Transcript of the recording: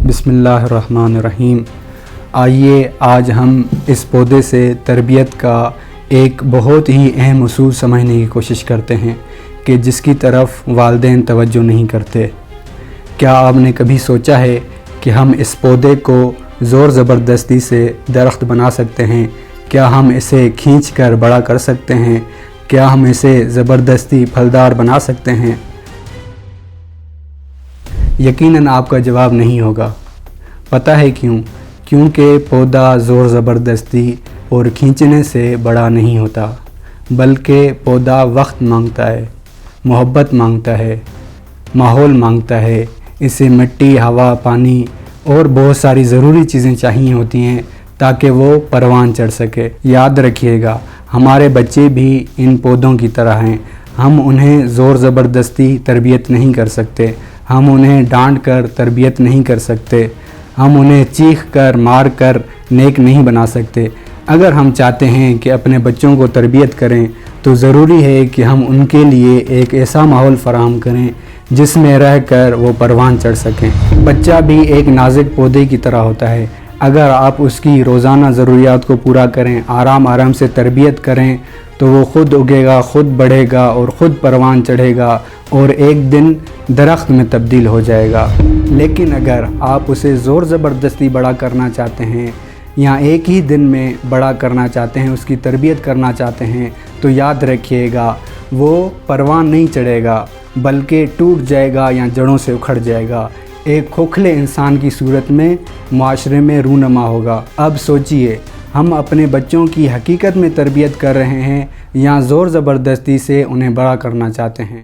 बिस्मिल्लाहिर्रहमानिर्रहीम। आइए आज हम इस पौधे से तरबियत का एक बहुत ही अहम उसूल समझने की कोशिश करते हैं कि जिसकी तरफ वालिदैन तवज्जो नहीं करते। क्या आपने कभी सोचा है कि हम इस पौधे को ज़ोर ज़बरदस्ती से दरख्त बना सकते हैं? क्या हम इसे खींच कर बड़ा कर सकते हैं? क्या हम इसे ज़बरदस्ती फलदार बना सकते हैं? यकीनन आपका जवाब नहीं होगा। पता है क्यों? क्योंकि पौधा ज़ोर ज़बरदस्ती और खींचने से बड़ा नहीं होता, बल्कि पौधा वक्त मांगता है, मोहब्बत मांगता है, माहौल मांगता है। इसे मिट्टी, हवा, पानी और बहुत सारी ज़रूरी चीज़ें चाहिए होती हैं ताकि वो परवान चढ़ सके। याद रखिएगा, हमारे बच्चे भी इन पौधों की तरह हैं। हम उन्हें ज़ोर ज़बरदस्ती तरबियत नहीं कर सकते, हम उन्हें डांट कर तरबियत नहीं कर सकते, हम उन्हें चीख कर मार कर नेक नहीं बना सकते। अगर हम चाहते हैं कि अपने बच्चों को तरबियत करें तो ज़रूरी है कि हम उनके लिए एक ऐसा माहौल फराहम करें जिसमें रह कर वो परवान चढ़ सकें। बच्चा भी एक नाजुक पौधे की तरह होता है। अगर आप उसकी रोज़ाना ज़रूरियात को पूरा करें, आराम से तरबियत करें, तो वो ख़ुद उगेगा, ख़ुद बढ़ेगा और ख़ुद परवान चढ़ेगा और एक दिन दरख्त में तब्दील हो जाएगा। लेकिन अगर आप उसे ज़ोर ज़बरदस्ती बड़ा करना चाहते हैं या एक ही दिन में बड़ा करना चाहते हैं, उसकी तरबियत करना चाहते हैं, तो याद रखिएगा वो परवान नहीं चढ़ेगा बल्कि टूट जाएगा या जड़ों से उखड़ जाएगा। एक खोखले इंसान की सूरत में माशरे में रूनमा होगा। अब सोचिए, हम अपने बच्चों की हकीकत में तरबियत कर रहे हैं या ज़ोर ज़बरदस्ती से उन्हें बड़ा करना चाहते हैं।